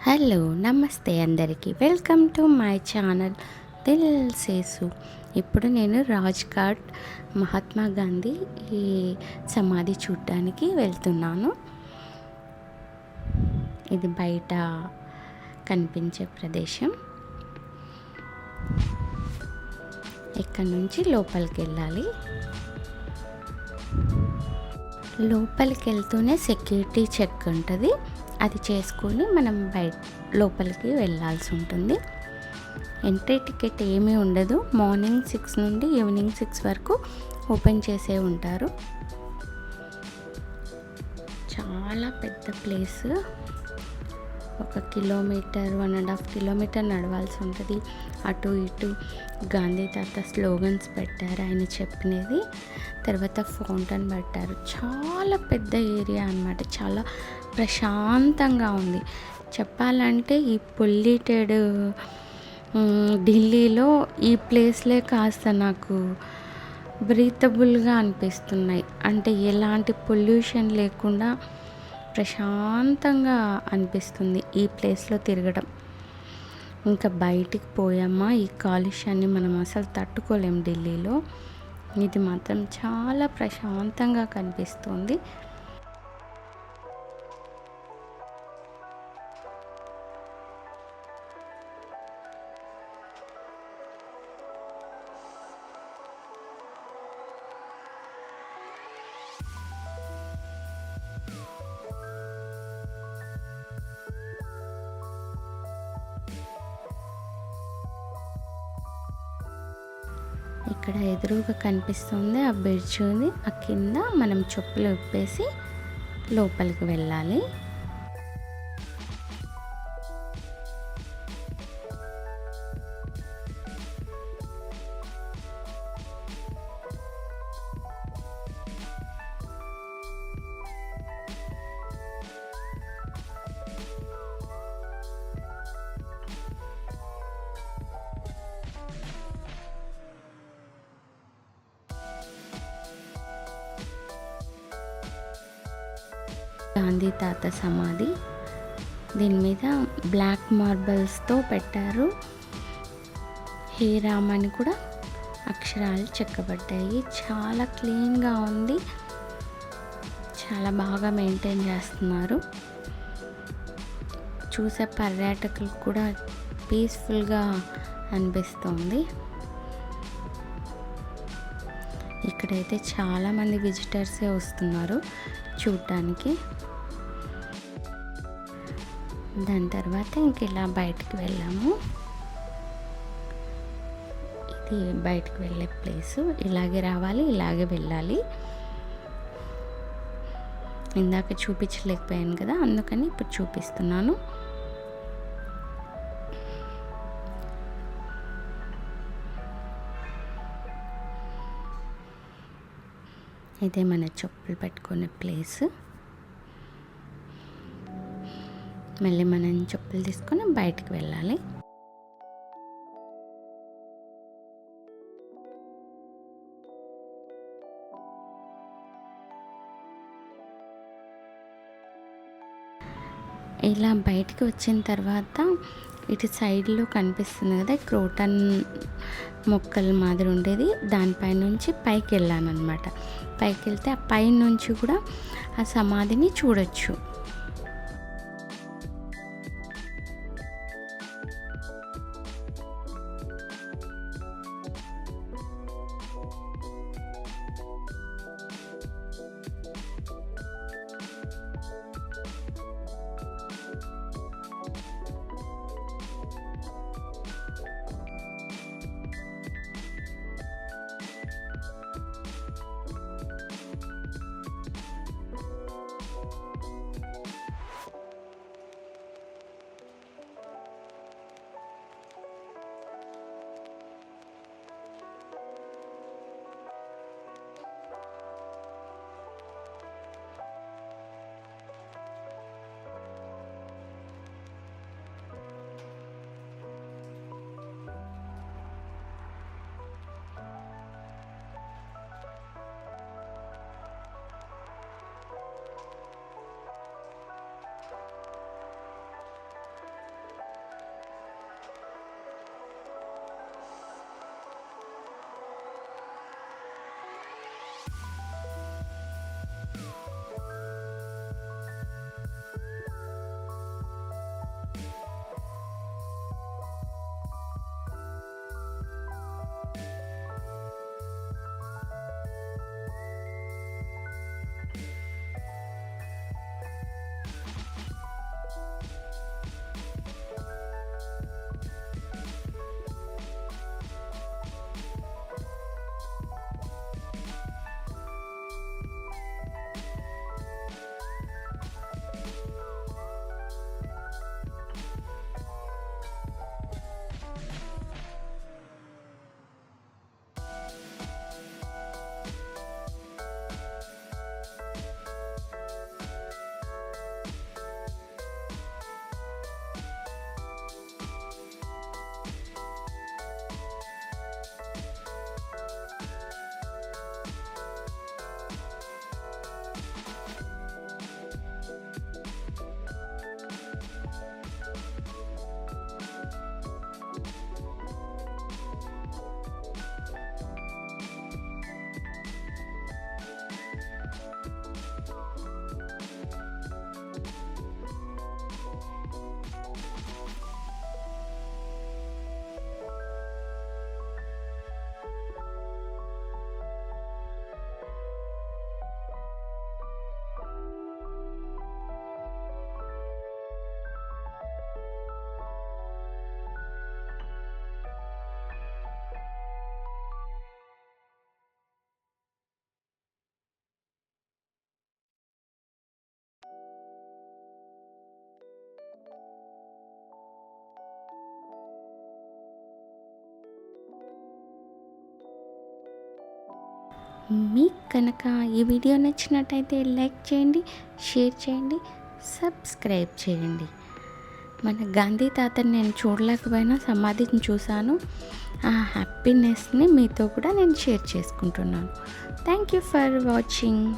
Hello నమస్తే అందరికీ welcome to my channel Dil Sesu. ఇప్పుడు నేను రాజ్ఘాట్ మహాత్మా గాంధీ ఈ సమాధి చూడడానికి వెళ్తున్నాను. ఇది బయట కనిపించే ప్రదేశం. ఇక్కడ నుంచి లోపలికి వెళ్ళాలి. లోపలికి వెళ్తూనే సెక్యూరిటీ చెక్ ఉంటుంది. అది చేసుకొని మనం లోపలికి వెళ్ళాల్సి ఉంటుంది. ఎంట్రీ టికెట్ ఏమీ ఉండదు. మార్నింగ్ 6 నుండి ఈవినింగ్ 6 వరకు ఓపెన్ చేసే ఉంటారు. చాలా పెద్ద ప్లేస్. 1 కిలోమీటర్ 1.5 కిలోమీటర్ నడవాల్సి ఉంటుంది. అటు ఇటు గాంధీ తాత స్లోగన్స్ పెట్టారు ఆయన చెప్పినది. తర్వాత ఫౌంటైన్ పెట్టారు. చాలా పెద్ద ఏరియా అన్నమాట. చాలా ప్రశాంతంగా ఉంది. చెప్పాలంటే ఈ పొల్యూటెడ్ ఢిల్లీలో ఈ ప్లేస్లే కాస్త నాకు బ్రీతబుల్గా అనిపిస్తున్నాయి. అంటే ఎలాంటి పొల్యూషన్ లేకుండా ప్రశాంతంగా అనిపిస్తుంది ఈ ప్లేస్లో తిరగడం. ఇంకా బయటికి పోయామా ఈ కాలుష్యాన్ని మనం అసలు తట్టుకోలేం ఢిల్లీలో. ఇది మాత్రం చాలా ప్రశాంతంగా కనిపిస్తుంది. ఇక్కడ ఎదురుగా కనిపిస్తుంది ఆ బ్రిడ్జ్ ఉంది. ఆ కింద మనం చెప్పులు విప్పేసి లోపలికి వెళ్ళాలి. గాంధీ తాత సమాధి. దీని మీద బ్లాక్ మార్బల్స్తో పెట్టారు. హే రామ్ అని కూడా అక్షరాలు చెక్కబడ్డాయి. చాలా క్లీన్గా ఉంది. చాలా బాగా మెయింటైన్ చేస్తున్నారు. చూసే పర్యాటకులకు కూడా పీస్ఫుల్గా అనిపిస్తుంది. ఇక్కడైతే చాలామంది విజిటర్సే వస్తున్నారు చూడటానికి. దాని తర్వాత ఇంక ఇలా బయటికి వెళ్ళాము. ఇది బయటికి వెళ్ళే ప్లేసు. ఇలాగే రావాలి, ఇలాగే వెళ్ళాలి. ఇందాక చూపించలేకపోయాను కదా, అందుకని ఇప్పుడు చూపిస్తున్నాను. ఇదే మన చెప్పులు పెట్టుకునే ప్లేస్. మళ్ళీ మనం చెప్పులు తీసుకొని బయటికి వెళ్ళాలి. ఇలా బయటికి వచ్చిన తర్వాత ఇటు సైడ్లో కనిపిస్తుంది కదా క్రోటన్ మొక్కల మాదిరి ఉండేది. దానిపై నుంచి పైకి వెళ్ళాను అనమాట. పైకి వెళ్తే ఆ పై నుంచి కూడా ఆ సమాధిని చూడొచ్చు. మీకు కనుక ఈ వీడియో నచ్చినట్టయితే లైక్ చేయండి, షేర్ చేయండి, సబ్స్క్రైబ్ చేయండి. మన గాంధీ తాతని నేను చూడలేకపోయినా సమాధిని చూశాను. ఆ హ్యాపీనెస్ని మీతో కూడా నేను షేర్ చేసుకుంటున్నాను. Thank you for watching.